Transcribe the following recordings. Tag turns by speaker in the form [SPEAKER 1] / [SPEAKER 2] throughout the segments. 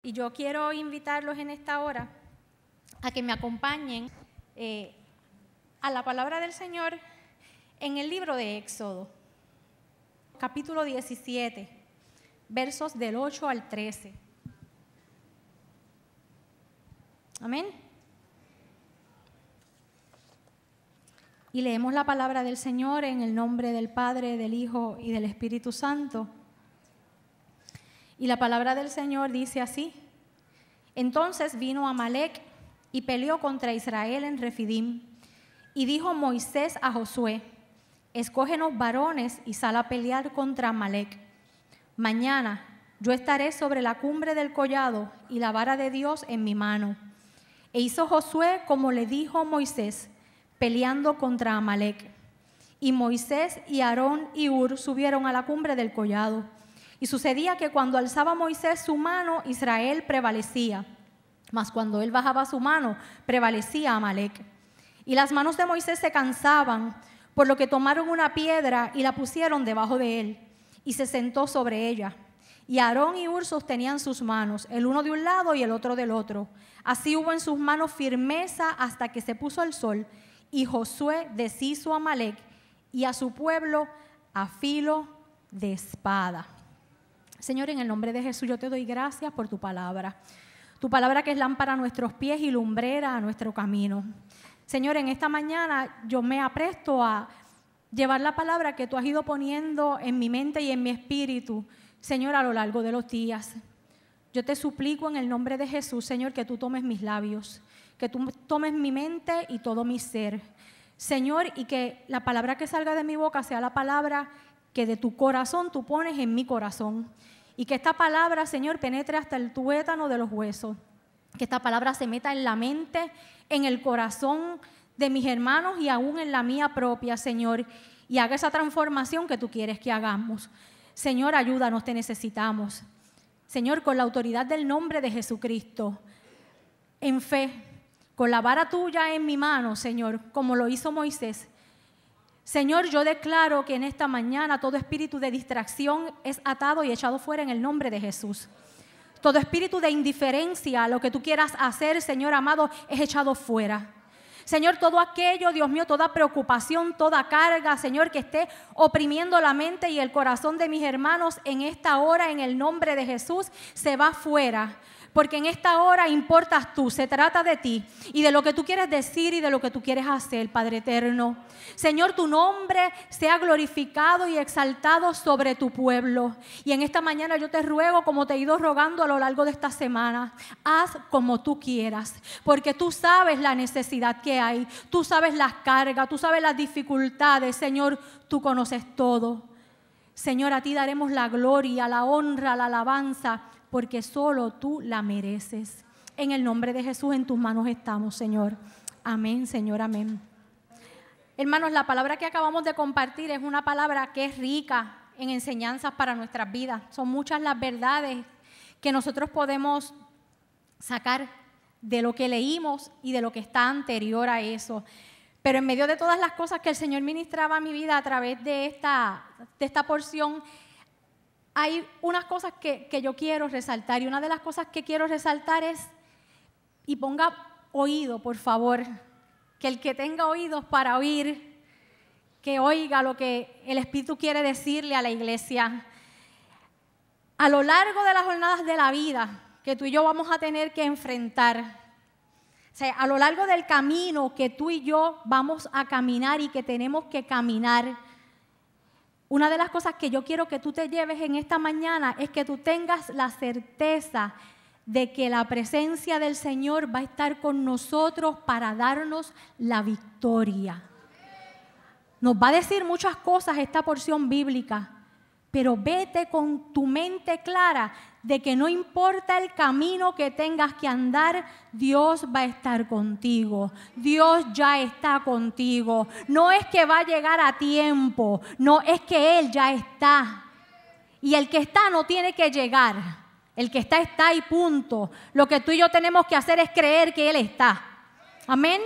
[SPEAKER 1] Y yo quiero invitarlos en esta hora a que me acompañen a la palabra del Señor en el libro de Éxodo, capítulo 17, versos del 8 al 13. Amén. Y leemos la palabra del Señor en el nombre del Padre, del Hijo y del Espíritu Santo. Y la palabra del Señor dice así: Entonces vino Amalec y peleó contra Israel en Refidim. Y dijo Moisés a Josué: Escógenos varones y sal a pelear contra Amalec. Mañana yo estaré sobre la cumbre del collado y la vara de Dios en mi mano. E hizo Josué como le dijo Moisés, peleando contra Amalec. Y Moisés y Aarón y Hur subieron a la cumbre del collado. Y sucedía que cuando alzaba Moisés su mano, Israel prevalecía. Mas cuando él bajaba su mano, prevalecía Amalec. Y las manos de Moisés se cansaban, por lo que tomaron una piedra y la pusieron debajo de él. Y se sentó sobre ella. Y Aarón y Hur sostenían sus manos, el uno de un lado y el otro del otro. Así hubo en sus manos firmeza hasta que se puso el sol. Y Josué deshizo a Amalec y a su pueblo a filo de espada. Señor, en el nombre de Jesús, yo te doy gracias por tu palabra. Tu palabra que es lámpara a nuestros pies y lumbrera a nuestro camino. Señor, en esta mañana yo me apresto a llevar la palabra que tú has ido poniendo en mi mente y en mi espíritu, Señor, a lo largo de los días. Yo te suplico en el nombre de Jesús, Señor, que tú tomes mis labios, que tú tomes mi mente y todo mi ser. Señor, y que la palabra que salga de mi boca sea la palabra que de tu corazón tú pones en mi corazón. Y que esta palabra, Señor, penetre hasta el tuétano de los huesos. Que esta palabra se meta en la mente, en el corazón de mis hermanos y aún en la mía propia, Señor. Y haga esa transformación que tú quieres que hagamos. Señor, ayúdanos, te necesitamos. Señor, con la autoridad del nombre de Jesucristo, en fe, con la vara tuya en mi mano, Señor, como lo hizo Moisés. Señor, yo declaro que en esta mañana todo espíritu de distracción es atado y echado fuera en el nombre de Jesús. Todo espíritu de indiferencia a lo que tú quieras hacer, Señor amado, es echado fuera. Señor, todo aquello, Dios mío, toda preocupación, toda carga, Señor, que esté oprimiendo la mente y el corazón de mis hermanos en esta hora, en el nombre de Jesús, se va fuera. Porque en esta hora importas tú, se trata de ti y de lo que tú quieres decir y de lo que tú quieres hacer, Padre eterno. Señor, tu nombre sea glorificado y exaltado sobre tu pueblo. Y en esta mañana yo te ruego, como te he ido rogando a lo largo de esta semana, haz como tú quieras, porque tú sabes la necesidad que hay, tú sabes las cargas, tú sabes las dificultades, Señor, tú conoces todo. Señor, a ti daremos la gloria, la honra, la alabanza, porque solo tú la mereces. En el nombre de Jesús, en tus manos estamos, Señor. Amén, Señor, amén. Hermanos, la palabra que acabamos de compartir es una palabra que es rica en enseñanzas para nuestras vidas. Son muchas las verdades que nosotros podemos sacar de lo que leímos y de lo que está anterior a eso. Pero en medio de todas las cosas que el Señor ministraba a mi vida a través de esta porción, hay unas cosas que yo quiero resaltar. Y una de las cosas que quiero resaltar es, y ponga oído, por favor, que el que tenga oídos para oír, que oiga lo que el Espíritu quiere decirle a la iglesia. A lo largo de las jornadas de la vida que tú y yo vamos a tener que enfrentar, o sea, a lo largo del camino que tú y yo vamos a caminar y que tenemos que caminar, una de las cosas que yo quiero que tú te lleves en esta mañana es que tú tengas la certeza de que la presencia del Señor va a estar con nosotros para darnos la victoria. Nos va a decir muchas cosas esta porción bíblica, pero vete con tu mente clara de que no importa el camino que tengas que andar, Dios va a estar contigo. Dios ya está contigo. No es que va a llegar a tiempo, no, es que Él ya está. Y el que está no tiene que llegar. El que está y punto. Lo que tú y yo tenemos que hacer es creer que Él está. Amén.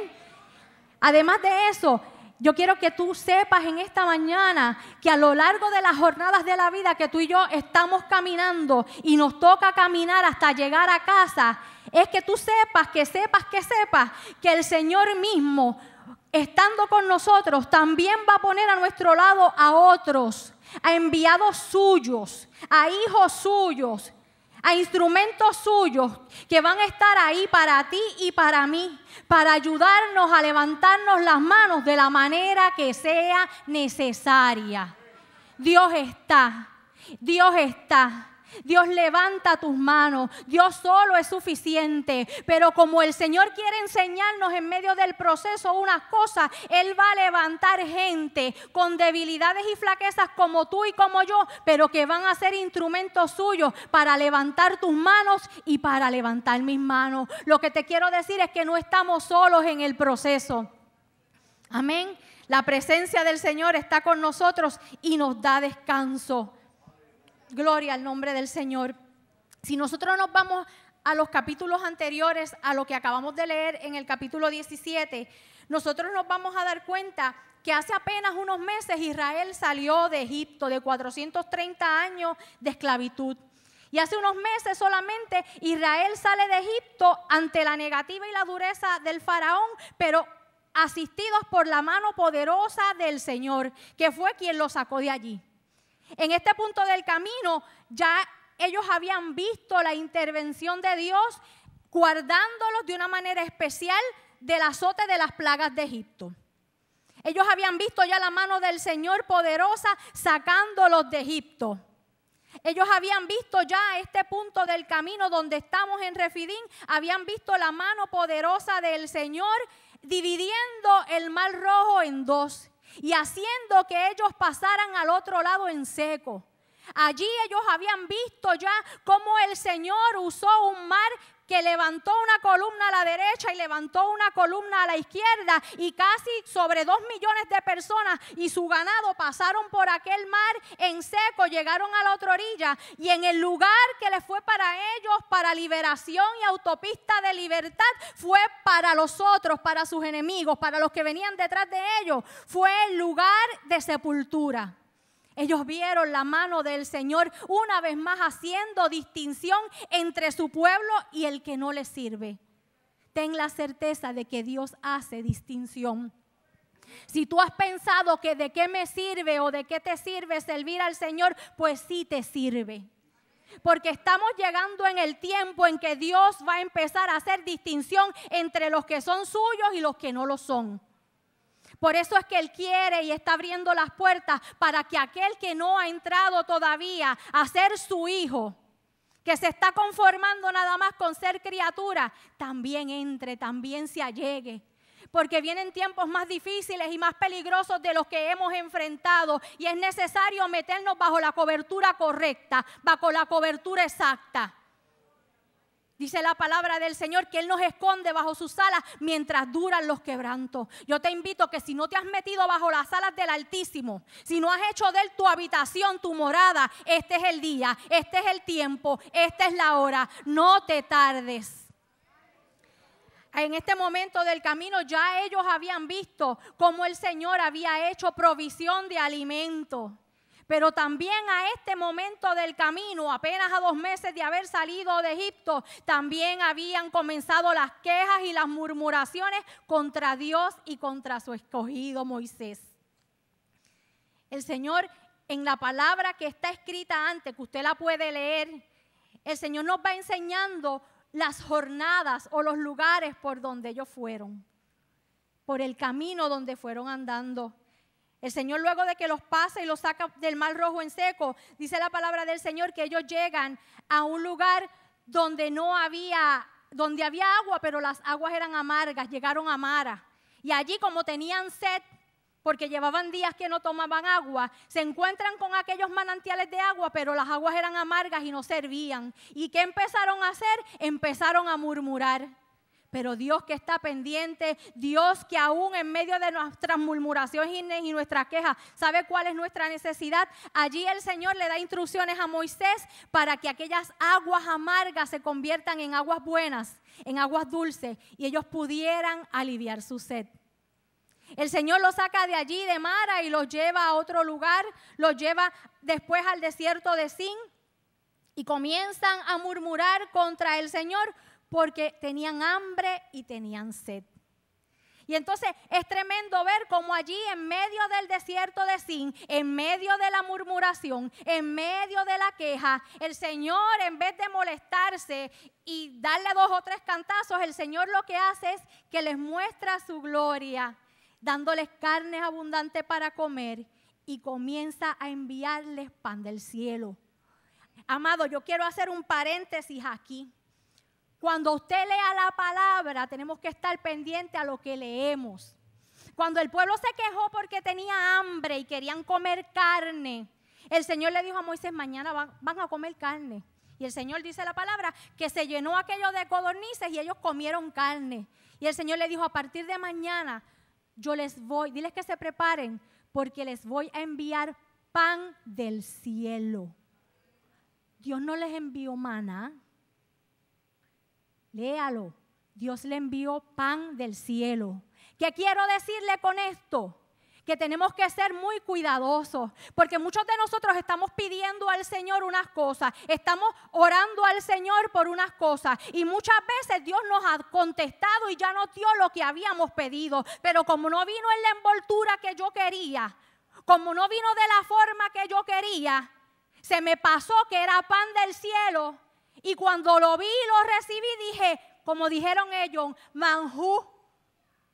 [SPEAKER 1] Además de eso, Yo quiero que tú sepas en esta mañana que a lo largo de las jornadas de la vida que tú y yo estamos caminando y nos toca caminar hasta llegar a casa, es que tú sepas que el Señor mismo, estando con nosotros, también va a poner a nuestro lado a otros, a enviados suyos, a hijos suyos, a instrumentos suyos que van a estar ahí para ti y para mí, para ayudarnos a levantarnos las manos de la manera que sea necesaria. Dios está. Dios levanta tus manos, Dios solo es suficiente, pero como el Señor quiere enseñarnos en medio del proceso unas cosas, Él va a levantar gente con debilidades y flaquezas como tú y como yo, pero que van a ser instrumentos suyos para levantar tus manos y para levantar mis manos. Lo que te quiero decir es que no estamos solos en el proceso. Amén. La presencia del Señor está con nosotros y nos da descanso. Gloria al nombre del Señor. Si nosotros nos vamos a los capítulos anteriores, a lo que acabamos de leer en el capítulo 17, nosotros nos vamos a dar cuenta que hace apenas unos meses Israel salió de Egipto, de 430 años de esclavitud. Y hace unos meses solamente Israel sale de Egipto ante la negativa y la dureza del faraón, pero asistidos por la mano poderosa del Señor, que fue quien los sacó de allí. En este punto del camino ya ellos habían visto la intervención de Dios guardándolos de una manera especial del azote de las plagas de Egipto. Ellos habían visto ya la mano del Señor poderosa sacándolos de Egipto. Ellos habían visto ya a este punto del camino donde estamos en Refidín, habían visto la mano poderosa del Señor dividiendo el Mar Rojo en dos y haciendo que ellos pasaran al otro lado en seco. Allí ellos habían visto ya cómo el Señor usó un mar que levantó una columna a la derecha y levantó una columna a la izquierda, y casi sobre 2 millones de personas y su ganado pasaron por aquel mar en seco, llegaron a la otra orilla, y en el lugar que les fue para ellos para liberación y autopista de libertad, fue para los otros, para sus enemigos, para los que venían detrás de ellos, fue el lugar de sepultura. Ellos vieron la mano del Señor una vez más haciendo distinción entre su pueblo y el que no le sirve. Ten la certeza de que Dios hace distinción. Si tú has pensado que de qué me sirve o de qué te sirve servir al Señor, pues sí te sirve. Porque estamos llegando en el tiempo en que Dios va a empezar a hacer distinción entre los que son suyos y los que no lo son. Por eso es que Él quiere y está abriendo las puertas para que aquel que no ha entrado todavía a ser su hijo, que se está conformando nada más con ser criatura, también entre, también se allegue. Porque vienen tiempos más difíciles y más peligrosos de los que hemos enfrentado, y es necesario meternos bajo la cobertura correcta, bajo la cobertura exacta. Dice la palabra del Señor que Él nos esconde bajo sus alas mientras duran los quebrantos. Yo te invito que si no te has metido bajo las alas del Altísimo, si no has hecho de Él tu habitación, tu morada, este es el día, este es el tiempo, esta es la hora. No te tardes. En este momento del camino ya ellos habían visto cómo el Señor había hecho provisión de alimento. Pero también a este momento del camino, apenas a 2 meses de haber salido de Egipto, también habían comenzado las quejas y las murmuraciones contra Dios y contra su escogido Moisés. El Señor, en la palabra que está escrita antes, que usted la puede leer, el Señor nos va enseñando las jornadas o los lugares por donde ellos fueron, por el camino donde fueron andando. El Señor, luego de que los pasa y los saca del Mar Rojo en seco, dice la palabra del Señor que ellos llegan a un lugar donde había agua, pero las aguas eran amargas, llegaron a Mara. Y allí, como tenían sed, porque llevaban días que no tomaban agua, se encuentran con aquellos manantiales de agua, pero las aguas eran amargas y no servían. ¿Y qué empezaron a hacer? Empezaron a murmurar. Pero Dios que está pendiente, Dios que aún en medio de nuestras murmuraciones y nuestras quejas, sabe cuál es nuestra necesidad. Allí el Señor le da instrucciones a Moisés para que aquellas aguas amargas se conviertan en aguas buenas, en aguas dulces, y ellos pudieran aliviar su sed. El Señor los saca de allí, de Mara, y los lleva a otro lugar, los lleva después al desierto de Sin, y comienzan a murmurar contra el Señor porque tenían hambre y tenían sed. Y entonces es tremendo ver cómo allí en medio del desierto de Sin, en medio de la murmuración, en medio de la queja, el Señor, en vez de molestarse y darle 2 o 3 cantazos, el Señor lo que hace es que les muestra su gloria, dándoles carne abundante para comer, y comienza a enviarles pan del cielo. Amado, yo quiero hacer un paréntesis aquí. Cuando usted lea la palabra, tenemos que estar pendientes a lo que leemos. Cuando el pueblo se quejó porque tenía hambre y querían comer carne, el Señor le dijo a Moisés, mañana van a comer carne. Y el Señor dice la palabra que se llenó aquello de codornices y ellos comieron carne. Y el Señor le dijo, a partir de mañana yo les voy, diles que se preparen porque les voy a enviar pan del cielo. Dios no les envió maná. Léalo. Dios le envió pan del cielo. ¿Qué quiero decirle con esto? Que tenemos que ser muy cuidadosos, porque muchos de nosotros estamos pidiendo al Señor unas cosas, estamos orando al Señor por unas cosas, y muchas veces Dios nos ha contestado y ya nos dio lo que habíamos pedido, pero como no vino en la envoltura que yo quería, como no vino de la forma que yo quería, se me pasó que era pan del cielo. Y cuando lo vi y lo recibí, dije, como dijeron ellos, manjú.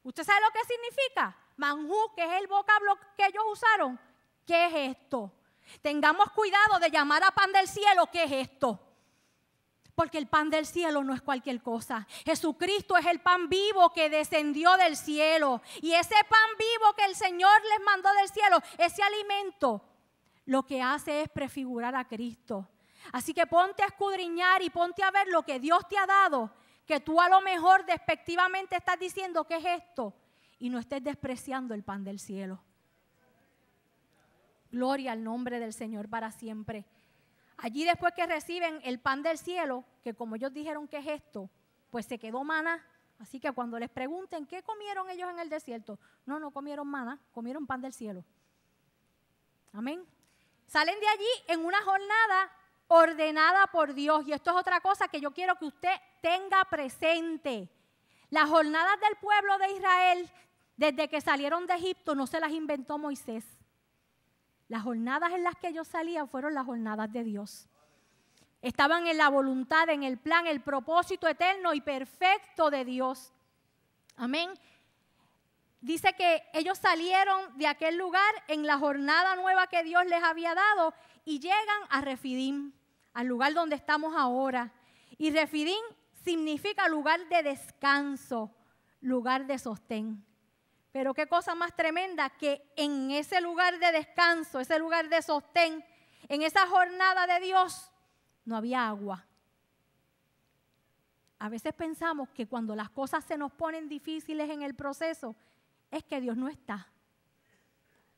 [SPEAKER 1] ¿Usted sabe lo que significa? Manjú, que es el vocablo que ellos usaron. ¿Qué es esto? Tengamos cuidado de llamar a pan del cielo, ¿qué es esto? Porque el pan del cielo no es cualquier cosa. Jesucristo es el pan vivo que descendió del cielo. Y ese pan vivo que el Señor les mandó del cielo, ese alimento, lo que hace es prefigurar a Cristo. Así que ponte a escudriñar y ponte a ver lo que Dios te ha dado, que tú a lo mejor despectivamente estás diciendo, ¿qué es esto? Y no estés despreciando el pan del cielo. Gloria al nombre del Señor para siempre. Allí después que reciben el pan del cielo, que como ellos dijeron, ¿qué es esto? Pues se quedó maná. Así que cuando les pregunten, ¿qué comieron ellos en el desierto? No comieron maná, comieron pan del cielo. Amén. Salen de allí en una jornada ordenada por Dios. Y esto es otra cosa que yo quiero que usted tenga presente. Las jornadas del pueblo de Israel, desde que salieron de Egipto, no se las inventó Moisés. Las jornadas en las que ellos salían fueron las jornadas de Dios. Estaban en la voluntad, en el plan, el propósito eterno y perfecto de Dios. Amén. Dice que ellos salieron de aquel lugar en la jornada nueva que Dios les había dado y llegan a Refidim, al lugar donde estamos ahora. Y Refidim significa lugar de descanso, lugar de sostén. Pero qué cosa más tremenda que en ese lugar de descanso, ese lugar de sostén, en esa jornada de Dios, no había agua. A veces pensamos que cuando las cosas se nos ponen difíciles en el proceso, es que Dios no está.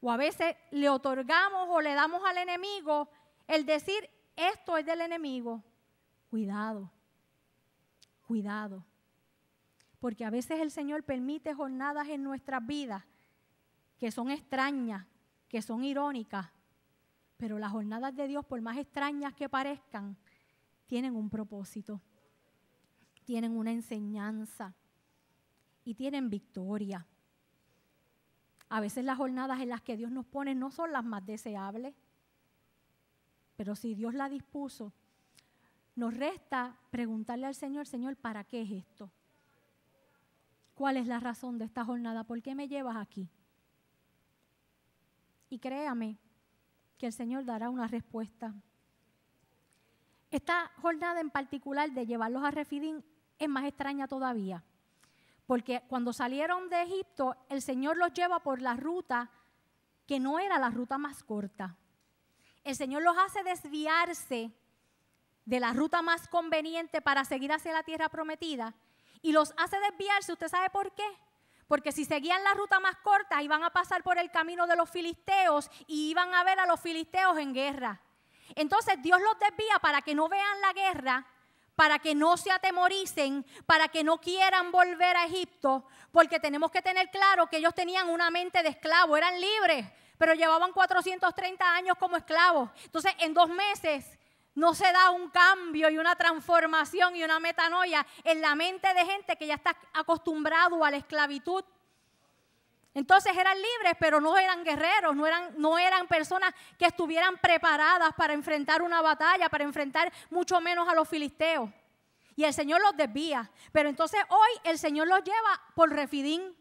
[SPEAKER 1] O a veces le otorgamos o le damos al enemigo el decir, esto es del enemigo. Cuidado, cuidado. Porque a veces el Señor permite jornadas en nuestras vidas que son extrañas, que son irónicas. Pero las jornadas de Dios, por más extrañas que parezcan, tienen un propósito, tienen una enseñanza y tienen victoria. A veces las jornadas en las que Dios nos pone no son las más deseables, pero si Dios la dispuso, nos resta preguntarle al Señor, Señor, ¿para qué es esto? ¿Cuál es la razón de esta jornada? ¿Por qué me llevas aquí? Y créame que el Señor dará una respuesta. Esta jornada en particular de llevarlos a Refidim es más extraña todavía. Porque cuando salieron de Egipto, el Señor los lleva por la ruta que no era la ruta más corta. El Señor los hace desviarse de la ruta más conveniente para seguir hacia la tierra prometida y los hace desviarse. ¿Usted sabe por qué? Porque si seguían la ruta más corta, iban a pasar por el camino de los filisteos y iban a ver a los filisteos en guerra. Entonces Dios los desvía para que no vean la guerra, para que no se atemoricen, para que no quieran volver a Egipto, porque tenemos que tener claro que ellos tenían una mente de esclavo, eran libres, pero llevaban 430 años como esclavos. Entonces, en 2 meses no se da un cambio y una transformación y una metanoia en la mente de gente que ya está acostumbrado a la esclavitud. Entonces eran libres, pero no eran guerreros, no eran personas que estuvieran preparadas para enfrentar una batalla, para enfrentar mucho menos a los filisteos. Y el Señor los desvía. Pero entonces hoy el Señor los lleva por Refidín.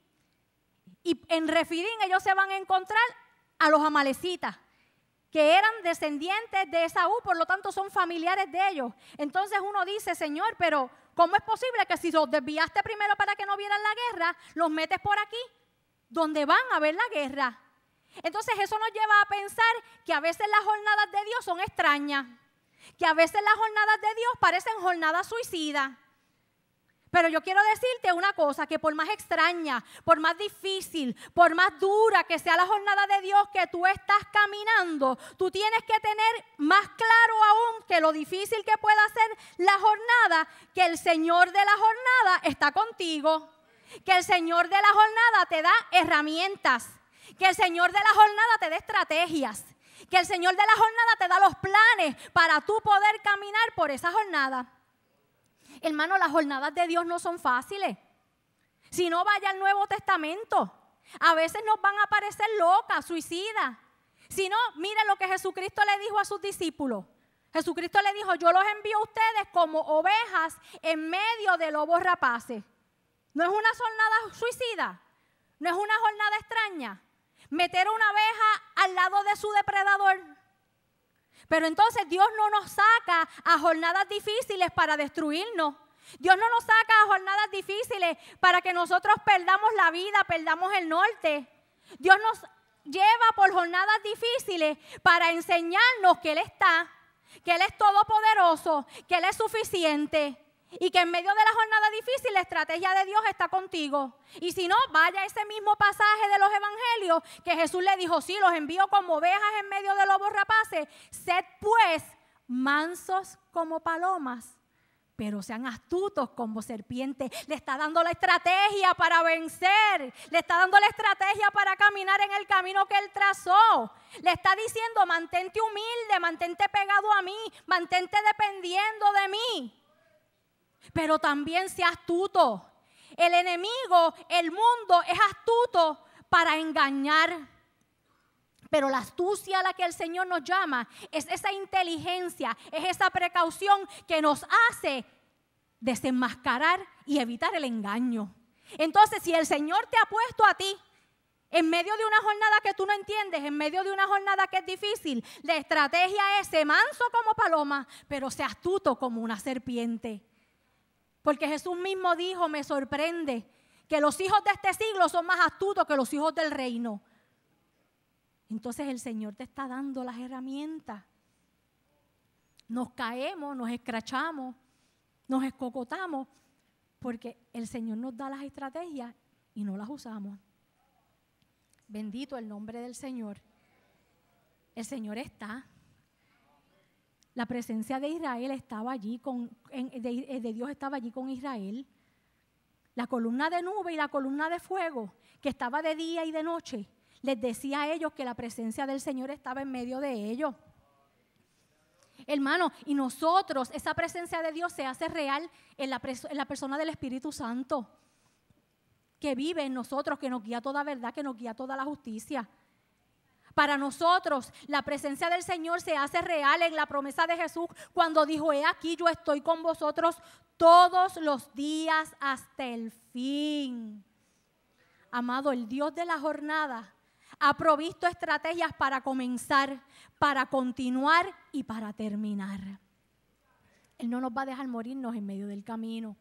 [SPEAKER 1] Y en Refidín ellos se van a encontrar a los amalecitas, que eran descendientes de Esaú, por lo tanto son familiares de ellos. Entonces uno dice, Señor, pero ¿cómo es posible que si los desviaste primero para que no vieran la guerra, los metes por aquí, donde van a ver la guerra? Entonces eso nos lleva a pensar que a veces las jornadas de Dios son extrañas, que a veces las jornadas de Dios parecen jornadas suicidas. Pero yo quiero decirte una cosa, que por más extraña, por más difícil, por más dura que sea la jornada de Dios que tú estás caminando, tú tienes que tener más claro aún que lo difícil que pueda ser la jornada, que el Señor de la jornada está contigo, que el Señor de la jornada te da herramientas, que el Señor de la jornada te da estrategias, que el Señor de la jornada te da los planes para tú poder caminar por esa jornada. Hermano, las jornadas de Dios no son fáciles. Si no, vaya al Nuevo Testamento. A veces nos van a parecer locas, suicidas. Si no, mire lo que Jesucristo le dijo a sus discípulos. Jesucristo le dijo, yo los envío a ustedes como ovejas en medio de lobos rapaces. ¿No es una jornada suicida? ¿No es una jornada extraña? Meter una oveja al lado de su depredador. Pero entonces Dios no nos saca a jornadas difíciles para destruirnos. Dios no nos saca a jornadas difíciles para que nosotros perdamos la vida, perdamos el norte. Dios nos lleva por jornadas difíciles para enseñarnos que Él está, que Él es todopoderoso, que Él es suficiente. Y que en medio de la jornada difícil la estrategia de Dios está contigo. Y si no, vaya a ese mismo pasaje de los evangelios que Jesús le dijo, sí, los envío como ovejas en medio de lobos rapaces. Sed pues mansos como palomas, pero sean astutos como serpientes. Le está dando la estrategia para vencer. Le está dando la estrategia para caminar en el camino que Él trazó. Le está diciendo, mantente humilde, mantente pegado a mí, mantente dependiendo de mí. Pero también sea astuto. El enemigo, el mundo es astuto para engañar. Pero la astucia a la que el Señor nos llama es esa inteligencia, es esa precaución que nos hace desenmascarar y evitar el engaño. Entonces, si el Señor te ha puesto a ti en medio de una jornada que tú no entiendes, en medio de una jornada que es difícil, la estrategia es ser manso como paloma, pero sea astuto como una serpiente. Porque Jesús mismo dijo, me sorprende que los hijos de este siglo son más astutos que los hijos del reino. Entonces el Señor te está dando las herramientas. Nos caemos, nos escrachamos, nos escocotamos, porque el Señor nos da las estrategias y no las usamos. Bendito el nombre del Señor. El Señor está. La presencia de Israel estaba allí, de Dios estaba allí con Israel. La columna de nube y la columna de fuego, que estaba de día y de noche, les decía a ellos que la presencia del Señor estaba en medio de ellos. Hermano, y nosotros, esa presencia de Dios se hace real en la persona del Espíritu Santo, que vive en nosotros, que nos guía toda verdad, que nos guía toda la justicia. Para nosotros, la presencia del Señor se hace real en la promesa de Jesús cuando dijo, he aquí yo estoy con vosotros todos los días hasta el fin. Amado, el Dios de la jornada ha provisto estrategias para comenzar, para continuar y para terminar. Él no nos va a dejar morirnos en medio del camino.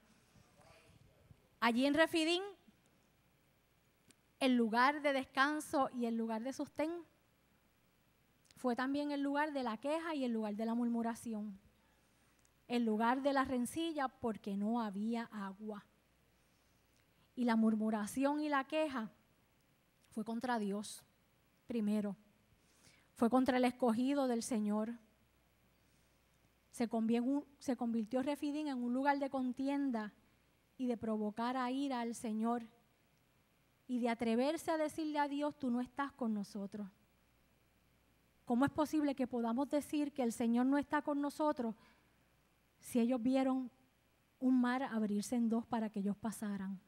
[SPEAKER 1] Allí en Refidín, el lugar de descanso y el lugar de sostén fue también el lugar de la queja y el lugar de la murmuración. El lugar de la rencilla porque no había agua. Y la murmuración y la queja fue contra Dios primero. Fue contra el escogido del Señor. se convirtió Refidim en un lugar de contienda y de provocar a ira al Señor y de atreverse a decirle a Dios, tú no estás con nosotros. ¿Cómo es posible que podamos decir que el Señor no está con nosotros si ellos vieron un mar abrirse en dos para que ellos pasaran?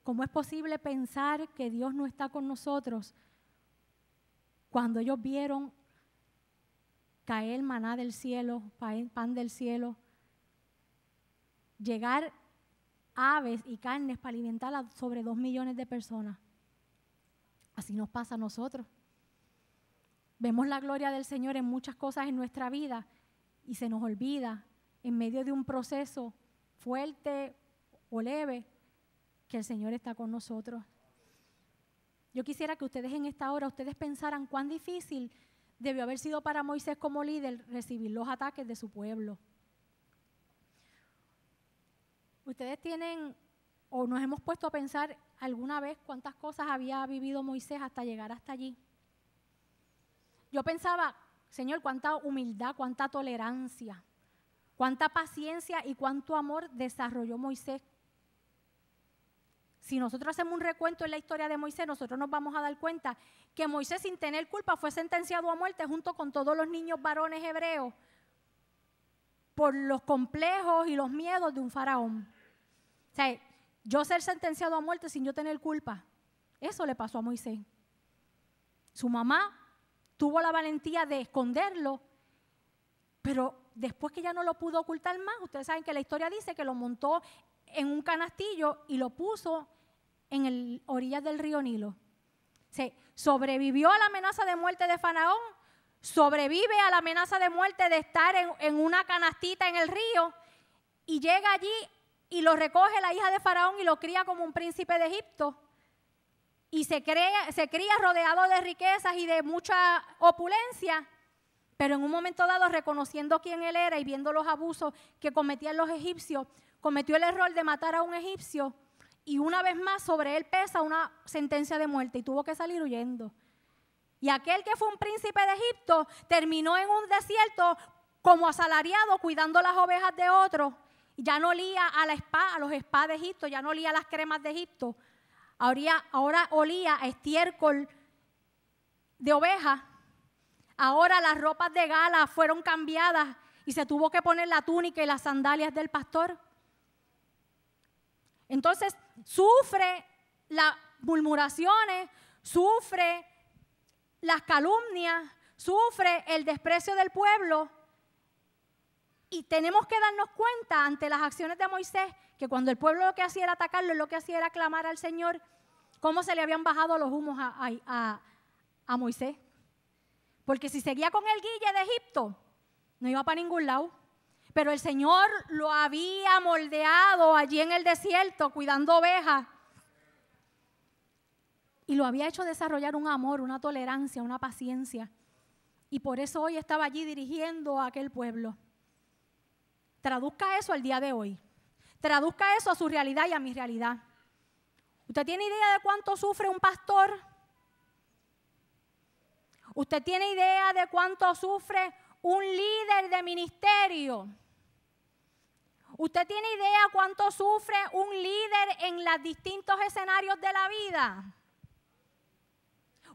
[SPEAKER 1] ¿Cómo es posible pensar que Dios no está con nosotros cuando ellos vieron caer maná del cielo, pan del cielo, llegar aves y carnes para alimentar a sobre 2 millones de personas? Así nos pasa a nosotros. Vemos la gloria del Señor en muchas cosas en nuestra vida y se nos olvida en medio de un proceso fuerte o leve que el Señor está con nosotros. Yo quisiera que ustedes en esta hora, ustedes pensaran cuán difícil debió haber sido para Moisés como líder recibir los ataques de su pueblo. Ustedes tienen, o nos hemos puesto a pensar alguna vez cuántas cosas había vivido Moisés hasta llegar hasta allí. Yo pensaba, Señor, cuánta humildad, cuánta tolerancia, cuánta paciencia y cuánto amor desarrolló Moisés. Si nosotros hacemos un recuento en la historia de Moisés, nosotros nos vamos a dar cuenta que Moisés, sin tener culpa, fue sentenciado a muerte junto con todos los niños varones hebreos por los complejos y los miedos de un faraón. O sea, yo ser sentenciado a muerte sin yo tener culpa, eso le pasó a Moisés. Su mamá tuvo la valentía de esconderlo, pero después que ya no lo pudo ocultar más, ustedes saben que la historia dice que lo montó en un canastillo y lo puso en orillas del río Nilo. Sobrevivió a la amenaza de muerte de Faraón, sobrevive a la amenaza de muerte de estar en una canastita en el río y llega allí y lo recoge la hija de Faraón y lo cría como un príncipe de Egipto. Y se cría rodeado de riquezas y de mucha opulencia, pero en un momento dado, reconociendo quién él era y viendo los abusos que cometían los egipcios, cometió el error de matar a un egipcio y una vez más sobre él pesa una sentencia de muerte y tuvo que salir huyendo. Y aquel que fue un príncipe de Egipto terminó en un desierto como asalariado cuidando las ovejas de otros. Ya no olía a los spas de Egipto, ya no olía a las cremas de Egipto. Ahora olía a estiércol de oveja. Ahora las ropas de gala fueron cambiadas y se tuvo que poner la túnica y las sandalias del pastor. Entonces sufre las murmuraciones, sufre las calumnias, sufre el desprecio del pueblo. Y tenemos que darnos cuenta ante las acciones de Moisés que cuando el pueblo lo que hacía era atacarlo, lo que hacía era clamar al Señor, cómo se le habían bajado los humos a Moisés. Porque si seguía con el guille de Egipto, no iba para ningún lado. Pero el Señor lo había moldeado allí en el desierto, cuidando ovejas. Y lo había hecho desarrollar un amor, una tolerancia, una paciencia. Y por eso hoy estaba allí dirigiendo a aquel pueblo. Traduzca eso al día de hoy. Traduzca eso a su realidad y a mi realidad. ¿Usted tiene idea de cuánto sufre un pastor? ¿Usted tiene idea de cuánto sufre un líder de ministerio? ¿Usted tiene idea cuánto sufre un líder en los distintos escenarios de la vida?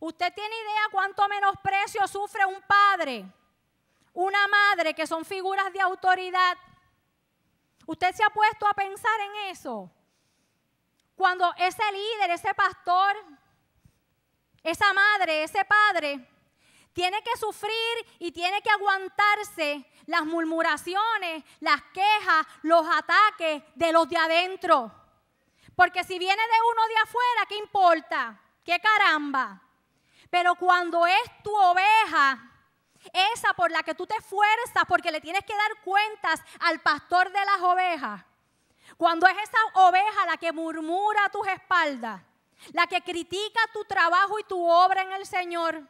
[SPEAKER 1] ¿Usted tiene idea cuánto menosprecio sufre un padre, una madre, que son figuras de autoridad? ¿Usted se ha puesto a pensar en eso? Cuando ese líder, ese pastor, esa madre, ese padre, tiene que sufrir y tiene que aguantarse las murmuraciones, las quejas, los ataques de los de adentro. Porque si viene de uno de afuera, ¿qué importa? ¿Qué caramba? Pero cuando es tu oveja, esa por la que tú te esfuerzas porque le tienes que dar cuentas al pastor de las ovejas, cuando es esa oveja la que murmura a tus espaldas, la que critica tu trabajo y tu obra en el Señor,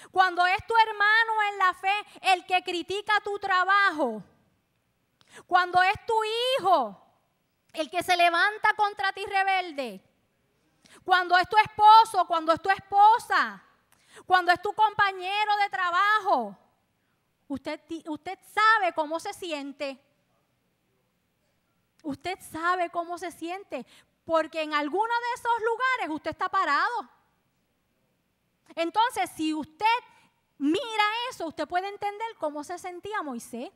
[SPEAKER 1] cuando es tu hermano en la fe el que critica tu trabajo, cuando es tu hijo el que se levanta contra ti rebelde, cuando es tu esposo, cuando es tu esposa, cuando es tu compañero de trabajo, Usted sabe cómo se siente. Usted sabe cómo se siente, porque en alguno de esos lugares usted está parado. Entonces, si usted mira eso, usted puede entender cómo se sentía Moisés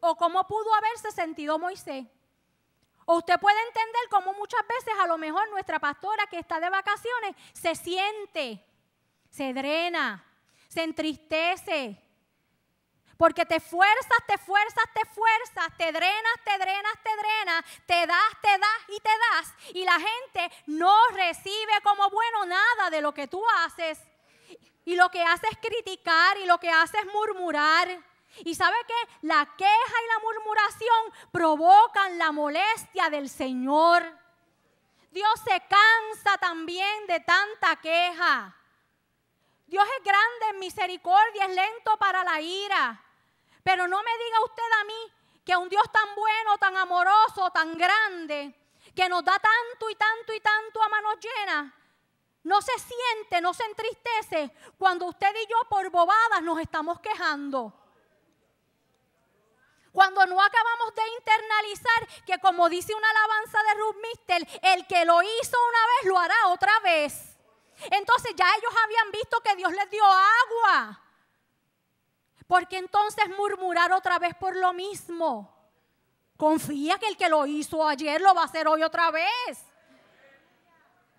[SPEAKER 1] o cómo pudo haberse sentido Moisés. O usted puede entender cómo muchas veces a lo mejor nuestra pastora que está de vacaciones se siente, se drena, se entristece. Porque te fuerzas, te drenas, te das y la gente no recibe como bueno nada de lo que tú haces. Y lo que hace es criticar y lo que hace es murmurar. Y ¿sabe qué? La queja y la murmuración provocan la molestia del Señor. Dios se cansa también de tanta queja. Dios es grande en misericordia, es lento para la ira. Pero no me diga usted a mí que un Dios tan bueno, tan amoroso, tan grande, que nos da tanto y tanto y tanto a manos llenas, no se siente, no se entristece cuando usted y yo por bobadas nos estamos quejando. Cuando no acabamos de internalizar que, como dice una alabanza de Ruth Mister, el que lo hizo una vez lo hará otra vez. Entonces ya ellos habían visto que Dios les dio agua. ¿Por qué entonces murmurar otra vez por lo mismo? Confía que el que lo hizo ayer lo va a hacer hoy otra vez.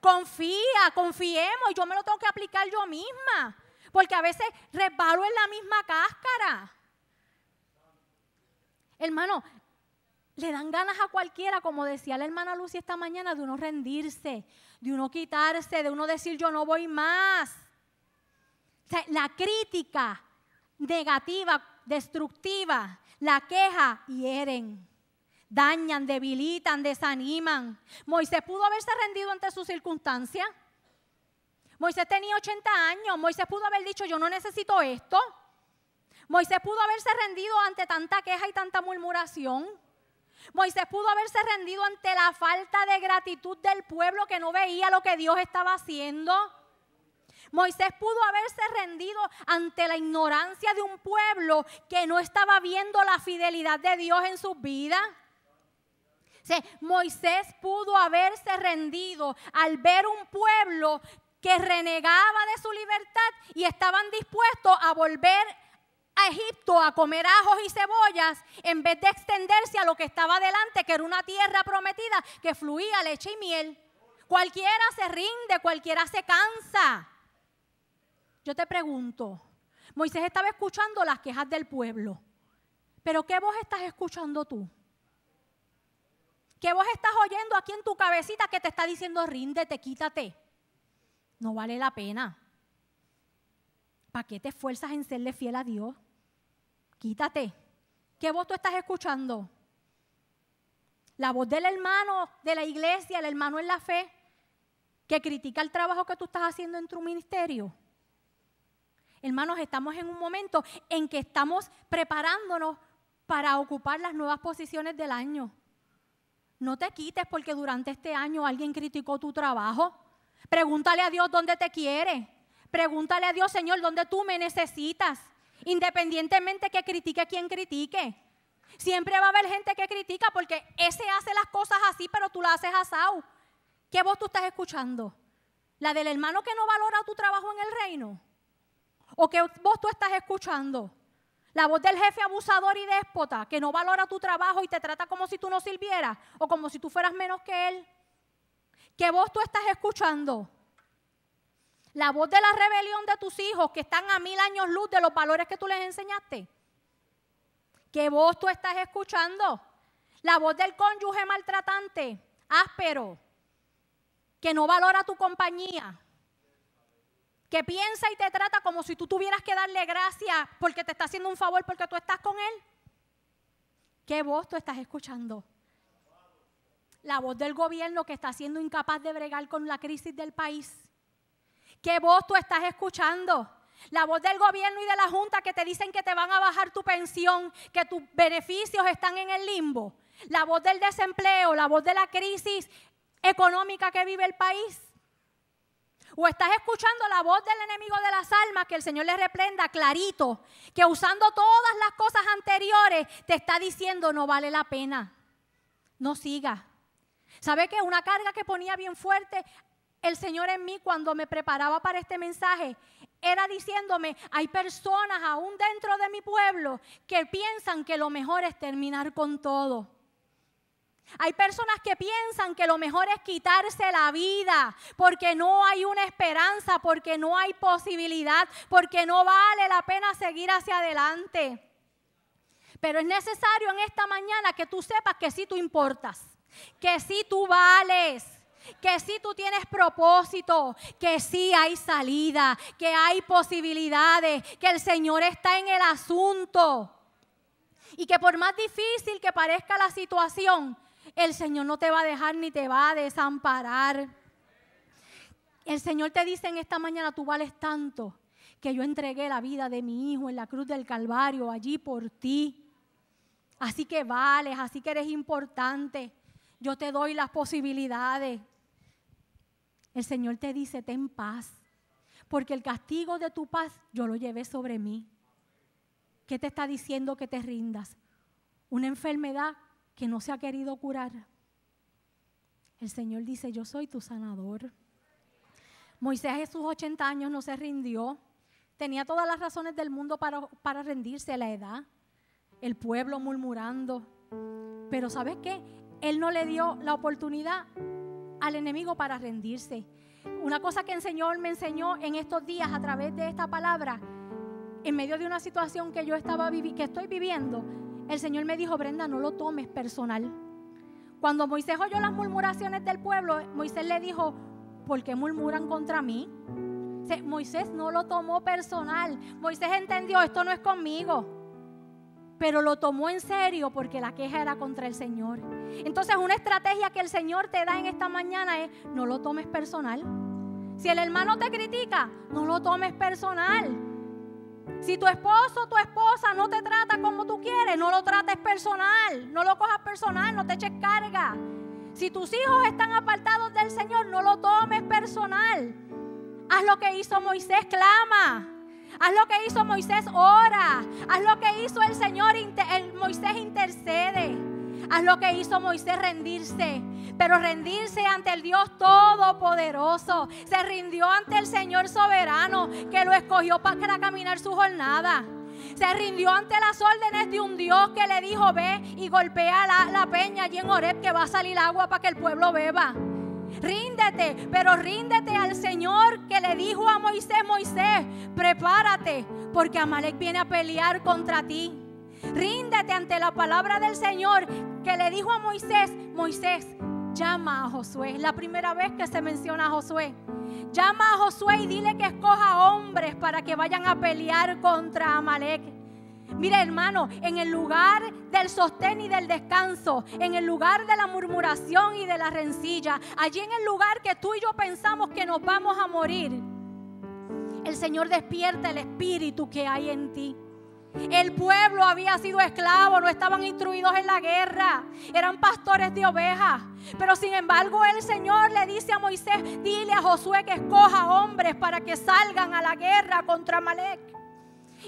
[SPEAKER 1] Confía, confiemos. Y yo me lo tengo que aplicar yo misma. Porque a veces resbalo en la misma cáscara. Hermano, le dan ganas a cualquiera, como decía la hermana Lucy esta mañana, de uno rendirse, de uno quitarse, de uno decir yo no voy más. O sea, la crítica negativa, destructiva, la queja, hieren, dañan, debilitan, desaniman. Moisés pudo haberse rendido ante sus circunstancias. Moisés tenía 80 años. Moisés pudo haber dicho yo no necesito esto. Moisés pudo haberse rendido ante tanta queja y tanta murmuración. Moisés pudo haberse rendido ante la falta de gratitud del pueblo que no veía lo que Dios estaba haciendo. Moisés pudo haberse rendido ante la ignorancia de un pueblo que no estaba viendo la fidelidad de Dios en sus vidas. Moisés pudo haberse rendido al ver un pueblo que renegaba de su libertad y estaban dispuestos a volver a Egipto a comer ajos y cebollas en vez de extenderse a lo que estaba delante, que era una tierra prometida que fluía leche y miel. Cualquiera se rinde, cualquiera se cansa. Yo te pregunto, Moisés estaba escuchando las quejas del pueblo, pero ¿qué voz estás escuchando tú? ¿Qué voz estás oyendo aquí en tu cabecita que te está diciendo ríndete, quítate? No vale la pena. ¿Para qué te esfuerzas en serle fiel a Dios? Quítate. ¿Qué voz tú estás escuchando? La voz del hermano de la iglesia, el hermano en la fe, que critica el trabajo que tú estás haciendo en tu ministerio. Hermanos, estamos en un momento en que estamos preparándonos para ocupar las nuevas posiciones del año. No te quites porque durante este año alguien criticó tu trabajo. Pregúntale a Dios dónde te quiere. Pregúntale a Dios, Señor, dónde tú me necesitas. Independientemente que critique quien critique. Siempre va a haber gente que critica porque ese hace las cosas así, pero tú las haces asado. ¿Qué voz tú estás escuchando? ¿La del hermano que no valora tu trabajo en el reino? ¿O qué voz tú estás escuchando? ¿La voz del jefe abusador y déspota que no valora tu trabajo y te trata como si tú no sirvieras o como si tú fueras menos que él? ¿Qué voz tú estás escuchando? ¿La voz de la rebelión de tus hijos que están a 1000 años luz de los valores que tú les enseñaste? ¿Qué voz tú estás escuchando? ¿La voz del cónyuge maltratante, áspero, que no valora tu compañía? Que piensa y te trata como si tú tuvieras que darle gracias porque te está haciendo un favor porque tú estás con él. ¿Qué voz tú estás escuchando? La voz del gobierno que está siendo incapaz de bregar con la crisis del país. ¿Qué voz tú estás escuchando? La voz del gobierno y de la junta que te dicen que te van a bajar tu pensión, que tus beneficios están en el limbo. La voz del desempleo, la voz de la crisis económica que vive el país. O estás escuchando la voz del enemigo de las almas, que el Señor le reprenda clarito, que usando todas las cosas anteriores te está diciendo no vale la pena, no siga. ¿Sabe qué? Una carga que ponía bien fuerte el Señor en mí cuando me preparaba para este mensaje era diciéndome, hay personas aún dentro de mi pueblo que piensan que lo mejor es terminar con todo. Hay personas que piensan que lo mejor es quitarse la vida porque no hay una esperanza, porque no hay posibilidad, porque no vale la pena seguir hacia adelante. Pero es necesario en esta mañana que tú sepas que sí tú importas, que sí tú vales, que sí tú tienes propósito, que sí hay salida, que hay posibilidades, que el Señor está en el asunto. Y que por más difícil que parezca la situación, el Señor no te va a dejar ni te va a desamparar. El Señor te dice en esta mañana, tú vales tanto que yo entregué la vida de mi hijo en la cruz del Calvario allí por ti. Así que vales, así que eres importante. Yo te doy las posibilidades. El Señor te dice, ten paz, porque el castigo de tu paz yo lo llevé sobre mí. ¿Qué te está diciendo que te rindas? Una enfermedad que no se ha querido curar. El Señor dice, yo soy tu sanador. Moisés a sus 80 años no se rindió. Tenía todas las razones del mundo para rendirse, la edad, el pueblo murmurando. Pero ¿sabes qué? Él no le dio la oportunidad al enemigo para rendirse. Una cosa que el Señor me enseñó en estos días a través de esta palabra, en medio de una situación que yo que estoy viviendo, el Señor me dijo, Brenda, no lo tomes personal. Cuando Moisés oyó las murmuraciones del pueblo, Moisés le dijo, ¿por qué murmuran contra mí? Moisés no lo tomó personal. Moisés entendió, esto no es conmigo. Pero lo tomó en serio porque la queja era contra el Señor. Entonces una estrategia que el Señor te da en esta mañana es, no lo tomes personal. Si el hermano te critica, no lo tomes personal. Si tu esposo o tu esposa no te trata como tú quieres, no lo trates personal, no lo cojas personal, no te eches carga. Si tus hijos están apartados del Señor, no lo tomes personal. Haz lo que hizo Moisés, clama. Haz lo que hizo Moisés, ora. Haz lo que hizo el Señor, Moisés intercede. Haz lo que hizo Moisés, rendirse. Pero rendirse ante el Dios Todopoderoso. Se rindió ante el Señor soberano que lo escogió para caminar su jornada. Se rindió ante las órdenes de un Dios que le dijo, ve y golpea la peña allí en Horeb que va a salir agua para que el pueblo beba. Ríndete, pero ríndete al Señor que le dijo a Moisés, Moisés, prepárate porque Amalek viene a pelear contra ti. Ríndete ante la palabra del Señor que le dijo a Moisés, Moisés, llama a Josué. Es la primera vez que se menciona a Josué. Llama a Josué y dile que escoja hombres para que vayan a pelear contra Amalek. Mira, hermano, en el lugar del sostén y del descanso, en el lugar de la murmuración y de la rencilla, allí en el lugar que tú y yo pensamos que nos vamos a morir, el Señor despierta el espíritu que hay en ti. El pueblo había sido esclavo, no estaban instruidos en la guerra, eran pastores de ovejas. Pero sin embargo el Señor le dice a Moisés, dile a Josué que escoja hombres para que salgan a la guerra contra Amalek.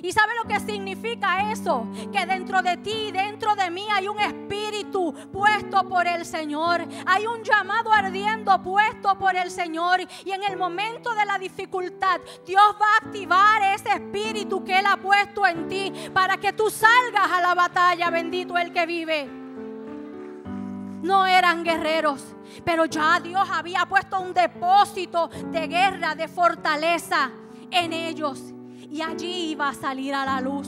[SPEAKER 1] ¿Y sabe lo que significa eso? Que dentro de ti, dentro de mí hay un espíritu puesto por el Señor. Hay un llamado ardiendo puesto por el Señor. Y en el momento de la dificultad, Dios va a activar ese espíritu que Él ha puesto en ti para que tú salgas a la batalla. Bendito el que vive. No eran guerreros, pero ya Dios había puesto un depósito de guerra, de fortaleza en ellos. Y allí iba a salir a la luz.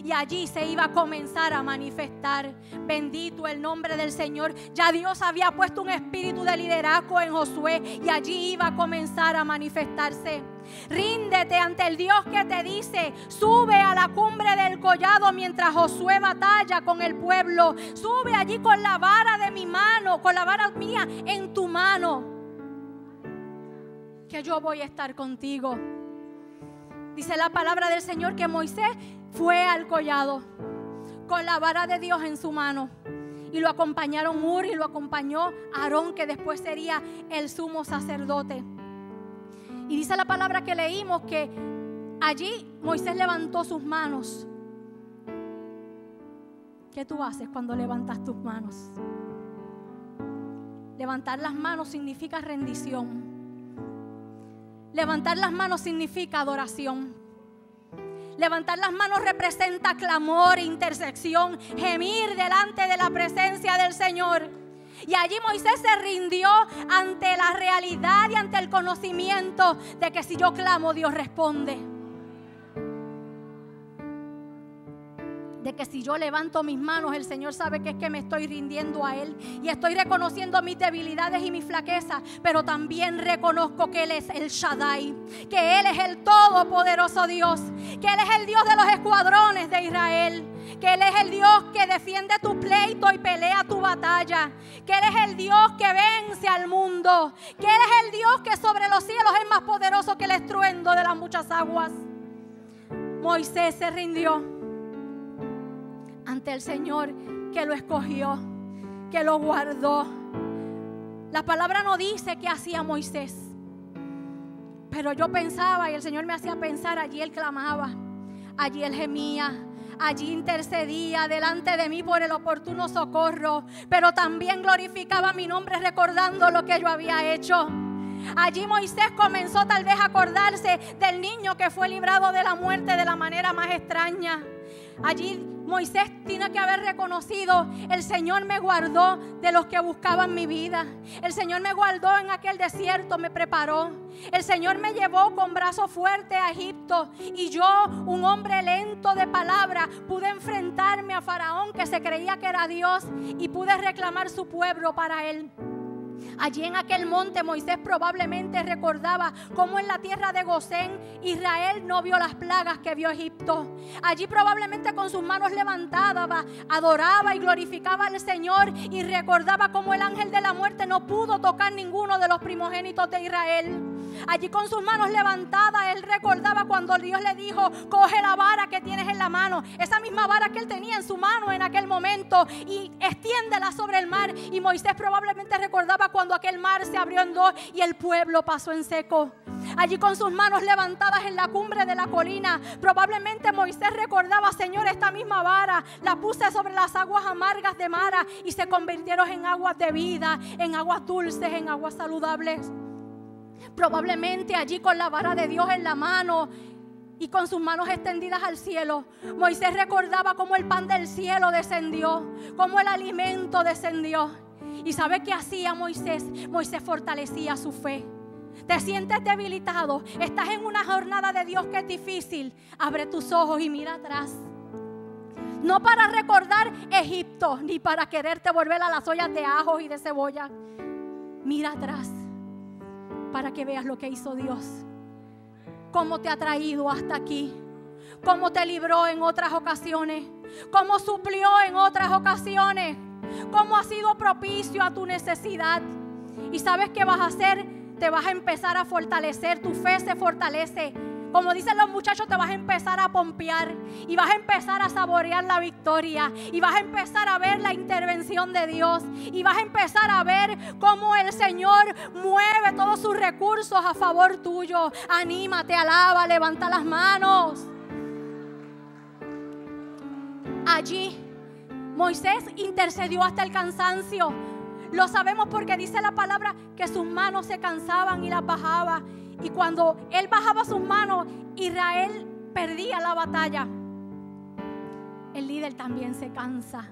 [SPEAKER 1] Y allí se iba a comenzar a manifestar. Bendito el nombre del Señor. Ya Dios había puesto un espíritu de liderazgo en Josué. Y allí iba a comenzar a manifestarse. Ríndete ante el Dios que te dice, sube a la cumbre del collado mientras Josué batalla con el pueblo. Sube allí con la vara de mi mano, con la vara mía en tu mano. Que yo voy a estar contigo. Dice la palabra del Señor que Moisés fue al collado con la vara de Dios en su mano. Y lo acompañaron Hur y lo acompañó Aarón, que después sería el sumo sacerdote. Y dice la palabra que leímos que allí Moisés levantó sus manos. ¿Qué tú haces cuando levantas tus manos? Levantar las manos significa rendición. Levantar las manos significa adoración. Levantar las manos representa clamor, intercesión, gemir delante de la presencia del Señor. Y allí Moisés se rindió ante la realidad y ante el conocimiento de que si yo clamo, Dios responde. De que si yo levanto mis manos, el Señor sabe que es que me estoy rindiendo a Él y estoy reconociendo mis debilidades y mis flaquezas, pero también reconozco que Él es el Shaddai, que Él es el todopoderoso Dios, que Él es el Dios de los escuadrones de Israel, que Él es el Dios que defiende tu pleito y pelea tu batalla, que Él es el Dios que vence al mundo, que Él es el Dios que sobre los cielos es más poderoso que el estruendo de las muchas aguas. Moisés se rindió ante el Señor que lo escogió, que lo guardó. La palabra no dice qué hacía Moisés, pero yo pensaba y el Señor me hacía pensar, allí él clamaba, allí él gemía, allí intercedía delante de mí por el oportuno socorro, pero también glorificaba mi nombre recordando lo que yo había hecho. Allí Moisés comenzó tal vez a acordarse del niño que fue librado de la muerte de la manera más extraña. Allí Moisés tiene que haber reconocido: el Señor me guardó de los que buscaban mi vida. El Señor me guardó en aquel desierto, me preparó. El Señor me llevó con brazo fuerte a Egipto. Y yo, un hombre lento de palabra, pude enfrentarme a Faraón, que se creía que era Dios, y pude reclamar su pueblo para él. Allí en aquel monte Moisés probablemente recordaba cómo en la tierra de Gosén Israel no vio las plagas que vio Egipto. Allí probablemente con sus manos levantadas adoraba y glorificaba al Señor y recordaba cómo el ángel de la muerte no pudo tocar ninguno de los primogénitos de Israel. Allí con sus manos levantadas él recordaba cuando Dios le dijo: coge la vara que tienes en la mano, esa misma vara que él tenía en su mano en aquel momento, y extiéndela sobre el mar. Y Moisés probablemente recordaba cuando aquel mar se abrió en dos y el pueblo pasó en seco. Allí con sus manos levantadas en la cumbre de la colina, probablemente Moisés recordaba: Señor, esta misma vara la puse sobre las aguas amargas de Mara y se convirtieron en aguas de vida, en aguas dulces, en aguas saludables. Probablemente allí con la vara de Dios en la mano y con sus manos extendidas al cielo, Moisés recordaba cómo el pan del cielo descendió, cómo el alimento descendió. ¿Y sabe qué hacía Moisés? Moisés fortalecía su fe. Te sientes debilitado, estás en una jornada de Dios que es difícil. Abre tus ojos y mira atrás. No para recordar Egipto, ni para quererte volver a las ollas de ajos y de cebolla. Mira atrás para que veas lo que hizo Dios. Cómo te ha traído hasta aquí. Cómo te libró en otras ocasiones. Cómo suplió en otras ocasiones. Cómo ha sido propicio a tu necesidad. ¿Y sabes qué vas a hacer? Te vas a empezar a fortalecer. Tu fe se fortalece. Como dicen los muchachos, te vas a empezar a pompear y vas a empezar a saborear la victoria y vas a empezar a ver la intervención de Dios y vas a empezar a ver cómo el Señor mueve todos sus recursos a favor tuyo. Anímate, alaba, levanta las manos. Allí Moisés intercedió hasta el cansancio. Lo sabemos porque dice la palabra que sus manos se cansaban y las bajaba. Y cuando él bajaba sus manos, Israel perdía la batalla. El líder también se cansa.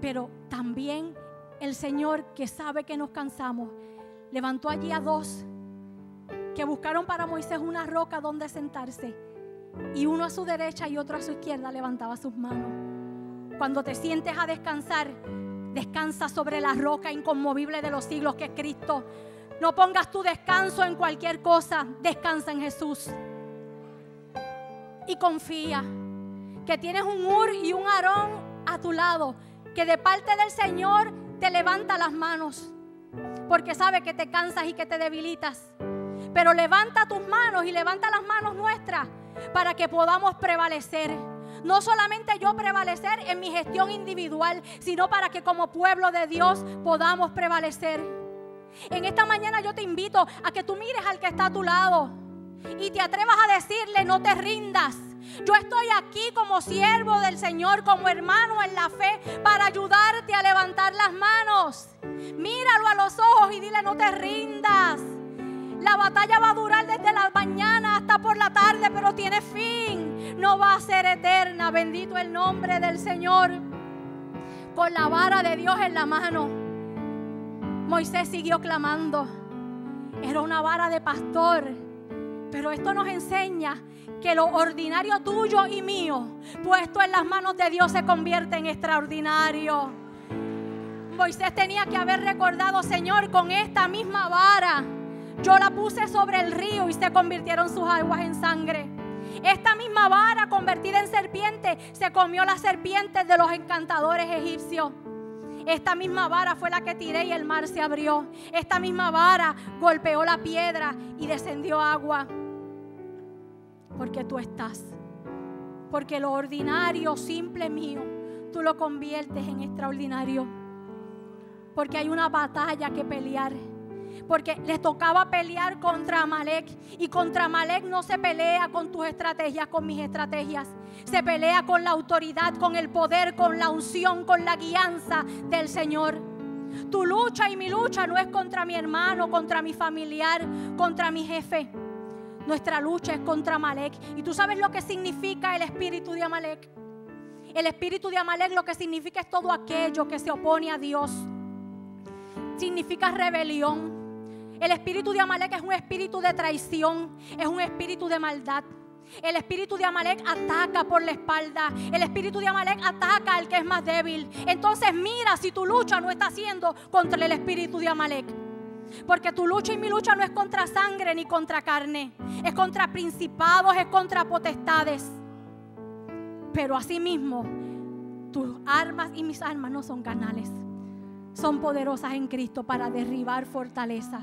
[SPEAKER 1] Pero también el Señor, que sabe que nos cansamos, levantó allí a dos que buscaron para Moisés una roca donde sentarse. Y uno a su derecha y otro a su izquierda levantaba sus manos. Cuando te sientes a descansar, descansa sobre la roca inconmovible de los siglos, que es Cristo. No pongas tu descanso en cualquier cosa. Descansa en Jesús. Y confía que tienes un Ur y un Aarón a tu lado, que de parte del Señor te levanta las manos, porque sabe que te cansas y que te debilitas. Pero levanta tus manos y levanta las manos nuestras para que podamos prevalecer. No solamente yo prevalecer en mi gestión individual, sino para que como pueblo de Dios podamos prevalecer. En esta mañana yo te invito a que tú mires al que está a tu lado y te atrevas a decirle: no te rindas. Yo estoy aquí como siervo del Señor, como hermano en la fe, para ayudarte a levantar las manos. Míralo a los ojos y dile: no te rindas. La batalla va a durar desde la mañana hasta por la tarde, pero tiene fin. No va a ser eterna. Bendito el nombre del Señor. Con la vara de Dios en la mano, Moisés siguió clamando. Era una vara de pastor, pero esto nos enseña que lo ordinario tuyo y mío, puesto en las manos de Dios, se convierte en extraordinario. Moisés tenía que haber recordado: Señor, con esta misma vara yo la puse sobre el río y se convirtieron sus aguas en sangre. Esta misma vara convertida en serpiente se comió las serpientes de los encantadores egipcios. Esta misma vara fue la que tiré y el mar se abrió. Esta misma vara golpeó la piedra y descendió agua. Porque tú estás. Porque lo ordinario, simple mío, tú lo conviertes en extraordinario. Porque hay una batalla que pelear. Porque les tocaba pelear contra Amalek. Y contra Amalek no se pelea con tus estrategias, con mis estrategias. Se pelea con la autoridad, con el poder, con la unción, con la guianza del Señor. Tu lucha y mi lucha no es contra mi hermano, contra mi familiar, contra mi jefe. Nuestra lucha es contra Amalek. ¿Y tú sabes lo que significa el espíritu de Amalek? El espíritu de Amalek lo que significa es todo aquello que se opone a Dios. Significa rebelión. El espíritu de Amalek es un espíritu de traición, es un espíritu de maldad. El espíritu de Amalek ataca por la espalda. El espíritu de Amalek ataca al que es más débil. Entonces mira si tu lucha no está siendo contra el espíritu de Amalek. Porque tu lucha y mi lucha no es contra sangre ni contra carne. Es contra principados, es contra potestades. Pero asimismo, tus armas y mis armas no son carnales. Son poderosas en Cristo para derribar fortaleza,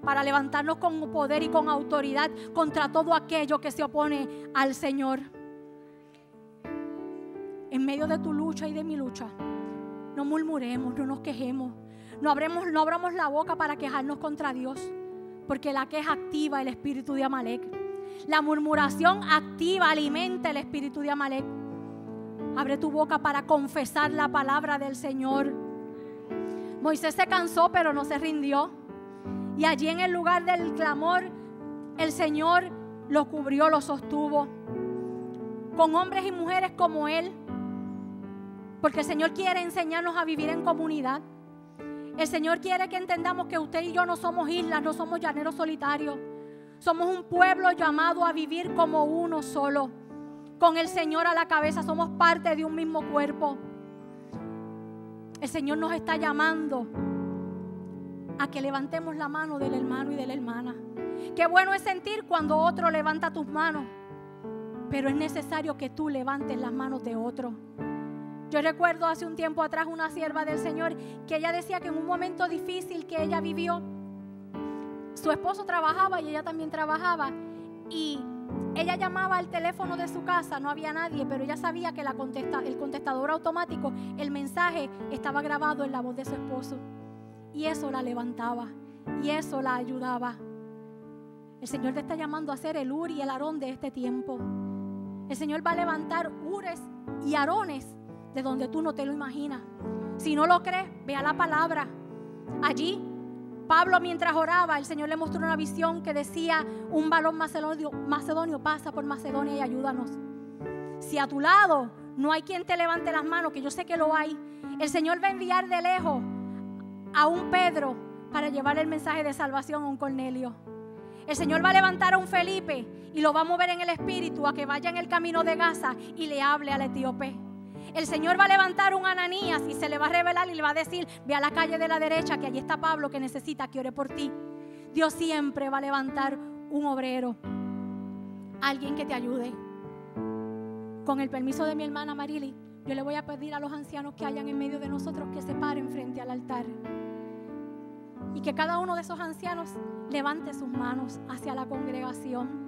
[SPEAKER 1] para levantarnos con poder y con autoridad contra todo aquello que se opone al Señor. En medio de tu lucha y de mi lucha, no murmuremos, no nos quejemos, no abramos la boca para quejarnos contra Dios, porque la queja activa el espíritu de Amalek. La murmuración activa, alimenta el espíritu de Amalek. Abre tu boca para confesar la palabra del Señor. Moisés se cansó, pero no se rindió. Y allí en el lugar del clamor, el Señor lo cubrió, lo sostuvo. Con hombres y mujeres como él. Porque el Señor quiere enseñarnos a vivir en comunidad. El Señor quiere que entendamos que usted y yo no somos islas, no somos llaneros solitarios. Somos un pueblo llamado a vivir como uno solo. Con el Señor a la cabeza, somos parte de un mismo cuerpo. El Señor nos está llamando a que levantemos la mano del hermano y de la hermana. Qué bueno es sentir cuando otro levanta tus manos, pero es necesario que tú levantes las manos de otro. Yo recuerdo hace un tiempo atrás una sierva del Señor que ella decía que en un momento difícil que ella vivió, su esposo trabajaba y ella también trabajaba, y ella llamaba al teléfono de su casa, no había nadie, pero ella sabía que el contestador automático, el mensaje estaba grabado en la voz de su esposo. Y eso la levantaba, y eso la ayudaba. El Señor te está llamando a ser el Uri y el Aarón de este tiempo. El Señor va a levantar Ures y Aarones de donde tú no te lo imaginas. Si no lo crees, ve a la palabra. Allí Pablo, mientras oraba, el Señor le mostró una visión que decía: un varón macedonio pasa por Macedonia y ayúdanos. Si a tu lado no hay quien te levante las manos, que yo sé que lo hay, el Señor va a enviar de lejos a un Pedro para llevar el mensaje de salvación a un Cornelio. El Señor va a levantar a un Felipe y lo va a mover en el espíritu a que vaya en el camino de Gaza y le hable al etíope. El Señor va a levantar un Ananías y se le va a revelar y le va a decir: ve a la calle de la derecha, que allí está Pablo, que necesita que ore por ti. Dios siempre va a levantar un obrero, alguien que te ayude. Con el permiso de mi hermana Marily, yo le voy a pedir a los ancianos que hayan en medio de nosotros que se paren frente al altar. Y que cada uno de esos ancianos levante sus manos hacia la congregación.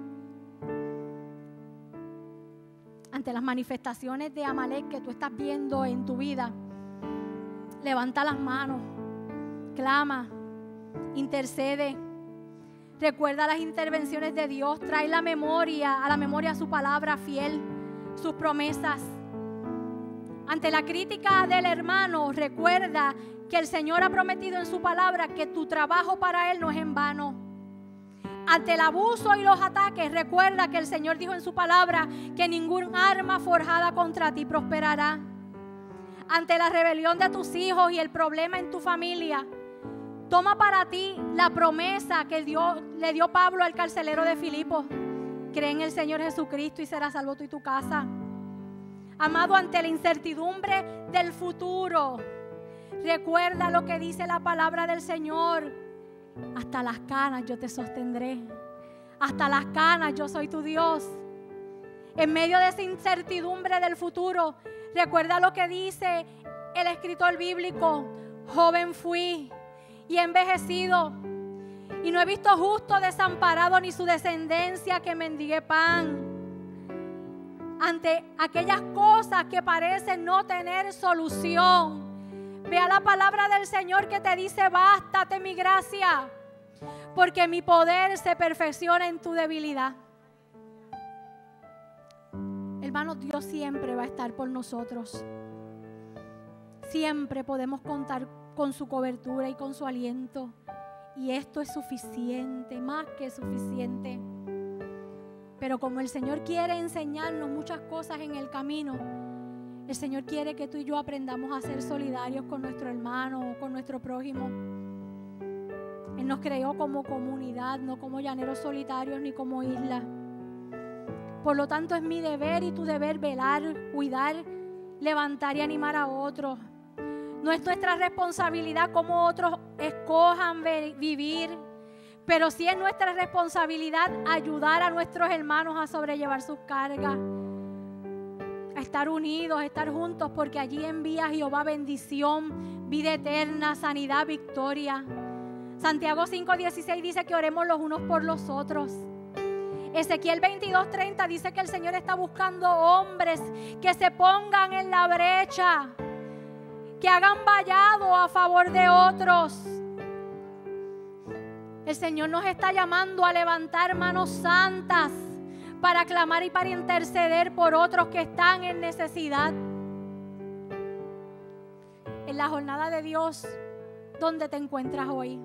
[SPEAKER 1] Ante las manifestaciones de Amalek que tú estás viendo en tu vida, levanta las manos, clama, Intercede. Recuerda las intervenciones de Dios. Trae a la memoria su palabra fiel, sus promesas. Ante la crítica del hermano, recuerda que el Señor ha prometido en su palabra que tu trabajo para Él no es en vano. Ante el abuso y los ataques, recuerda que el Señor dijo en su palabra que ningún arma forjada contra ti prosperará. Ante la rebelión de tus hijos y el problema en tu familia, toma para ti la promesa que le dio Pablo al carcelero de Filipos. Cree en el Señor Jesucristo y serás salvo tú y tu casa. Amado, ante la incertidumbre del futuro, recuerda lo que dice la palabra del Señor. Hasta las canas yo te sostendré. Hasta las canas yo soy tu Dios. En medio de esa incertidumbre del futuro, recuerda lo que dice el escritor bíblico. Joven fui y he envejecido, y no he visto justo desamparado ni su descendencia que mendigue pan. Ante aquellas cosas que parecen no tener solución, vea la palabra del Señor que te dice: bástate mi gracia, porque mi poder se perfecciona en tu debilidad. Hermanos, Dios siempre va a estar por nosotros. Siempre podemos contar con su cobertura y con su aliento. Y esto es suficiente, más que suficiente. Pero como el Señor quiere enseñarnos muchas cosas en el camino, el Señor quiere que tú y yo aprendamos a ser solidarios con nuestro hermano o con nuestro prójimo. Él nos creó como comunidad, no como llaneros solitarios ni como isla. Por lo tanto, es mi deber y tu deber velar, cuidar, levantar y animar a otros. No es nuestra responsabilidad cómo otros escojan vivir, pero sí es nuestra responsabilidad ayudar a nuestros hermanos a sobrellevar sus cargas, a estar unidos, a estar juntos, porque allí envía Jehová bendición, vida eterna, sanidad, victoria. Santiago 5:16 dice que oremos los unos por los otros. Ezequiel 22:30 dice que el Señor está buscando hombres que se pongan en la brecha, que hagan vallado a favor de otros. El Señor nos está llamando a levantar manos santas para clamar y para interceder por otros que están en necesidad. En la jornada de Dios, ¿dónde te encuentras hoy?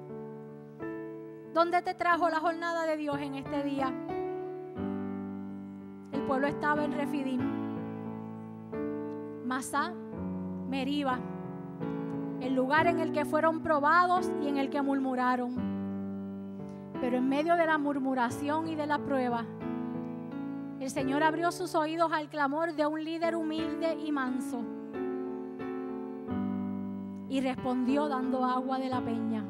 [SPEAKER 1] ¿Dónde te trajo la jornada de Dios en este día? El pueblo estaba en Refidim, Masá, Meriba, el lugar en el que fueron probados y en el que murmuraron. Pero en medio de la murmuración y de la prueba, el Señor abrió sus oídos al clamor de un líder humilde y manso y respondió dando agua de la peña.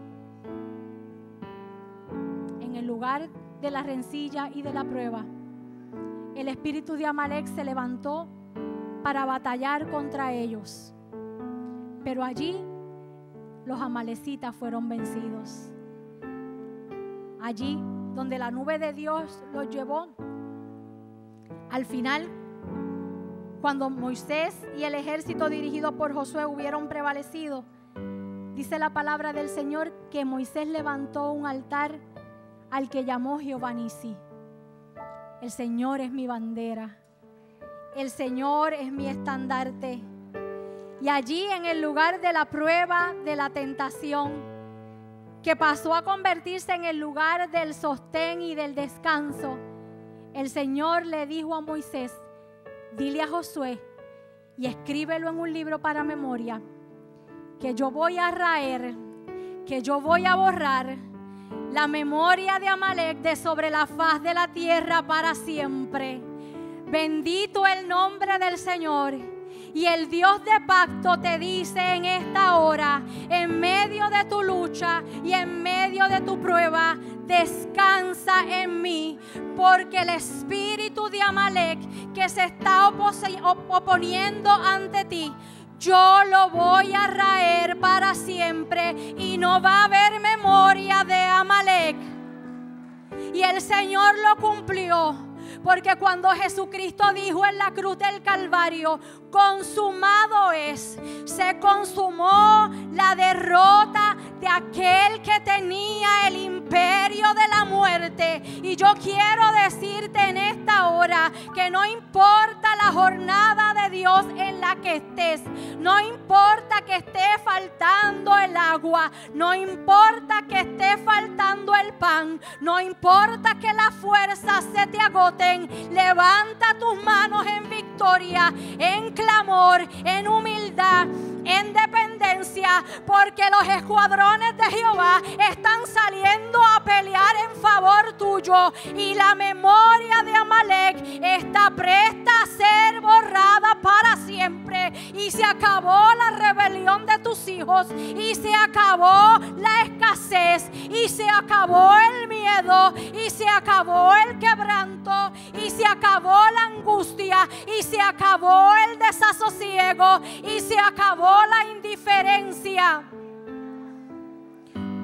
[SPEAKER 1] En el lugar de la rencilla y de la prueba, el espíritu de Amalek se levantó para batallar contra ellos. Pero allí los amalecitas fueron vencidos. Allí donde la nube de Dios los llevó, al final, cuando Moisés y el ejército dirigido por Josué hubieron prevalecido, dice la palabra del Señor que Moisés levantó un altar al que llamó Jehová Nisi. El Señor es mi bandera, el Señor es mi estandarte. Y allí en el lugar de la prueba, de la tentación, que pasó a convertirse en el lugar del sostén y del descanso, el Señor le dijo a Moisés: dile a Josué y escríbelo en un libro para memoria, que yo voy a raer, que yo voy a borrar la memoria de Amalek de sobre la faz de la tierra para siempre. Bendito el nombre del Señor. Y el Dios de pacto te dice en esta hora, en medio de tu lucha y en medio de tu prueba, descansa en mí, porque el espíritu de Amalek que se está oponiendo ante ti, yo lo voy a raer para siempre y no va a haber memoria de Amalek. Y el Señor lo cumplió. Porque cuando Jesucristo dijo en la cruz del Calvario, consumado es, se consumó la derrota de aquel que tenía el imperio de la muerte. Y yo quiero decirte en esta hora que no importa la jornada de Dios en la que estés, no importa que esté faltando el agua, no importa que esté faltando el pan, no importa que las fuerzas se te agoten, levanta tus manos en victoria, en clamor, en humildad, en dependencia, porque los escuadrones de Jehová están saliendo a pelear en favor tuyo, y la memoria de Amalek está presta a ser borrada para siempre. Y se acabó la rebelión de tus hijos, y se acabó la escasez, y se acabó el miedo, y se acabó el quebranto, y se acabó la angustia, y se acabó el desasosiego, y se acabó la indiferencia.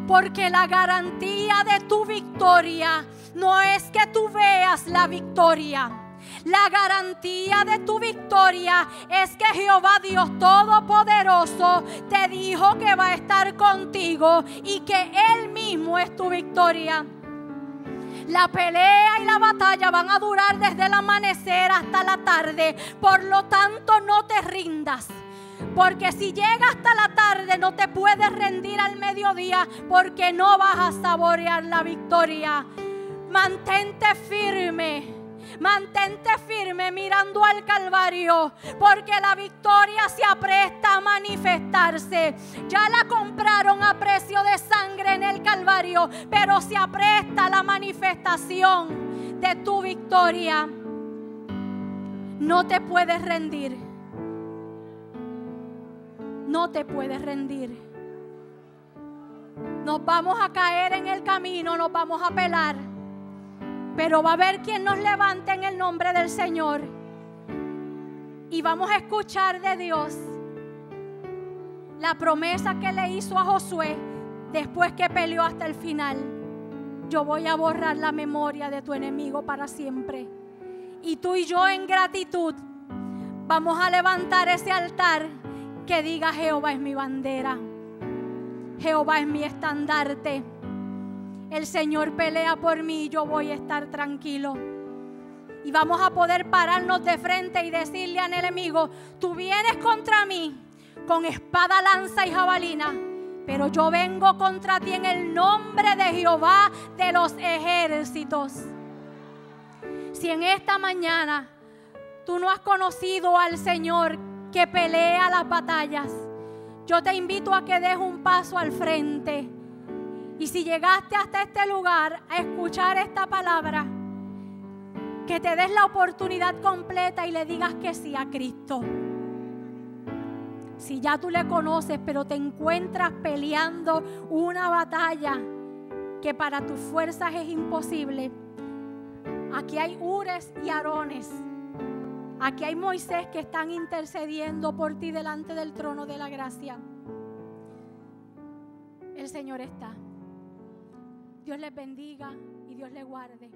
[SPEAKER 1] Porque la garantía de tu victoria no es que tú veas la victoria. La garantía de tu victoria es que Jehová Dios Todopoderoso te dijo que va a estar contigo y que Él mismo es tu victoria. La pelea y la batalla van a durar desde el amanecer hasta la tarde. Por lo tanto, no te rindas. Porque si llega hasta la tarde, no te puedes rendir al mediodía, porque no vas a saborear la victoria. Mantente firme. Mantente firme mirando al Calvario, porque la victoria se apresta a manifestarse. Ya la compraron a precio de sangre en el Calvario, pero se apresta la manifestación de tu victoria. No te puedes rendir. No te puedes rendir. Nos vamos a caer en el camino, nos vamos a pelar, pero va a haber quien nos levante en el nombre del Señor. Y vamos a escuchar de Dios la promesa que le hizo a Josué después que peleó hasta el final. Yo voy a borrar la memoria de tu enemigo para siempre. Y tú y yo en gratitud vamos a levantar ese altar que diga: Jehová es mi bandera, Jehová es mi estandarte. El Señor pelea por mí y yo voy a estar tranquilo. Y vamos a poder pararnos de frente y decirle al enemigo: tú vienes contra mí con espada, lanza y jabalina, pero yo vengo contra ti en el nombre de Jehová de los ejércitos. Si en esta mañana tú no has conocido al Señor que pelea las batallas, yo te invito a que des un paso al frente. Y si llegaste hasta este lugar a escuchar esta palabra, que te des la oportunidad completa y le digas que sí a Cristo. Si ya tú le conoces, pero te encuentras peleando una batalla que para tus fuerzas es imposible, aquí hay Ures y Arones. Aquí hay Moisés que están intercediendo por ti delante del trono de la gracia. El Señor está. Dios les bendiga y Dios les guarde.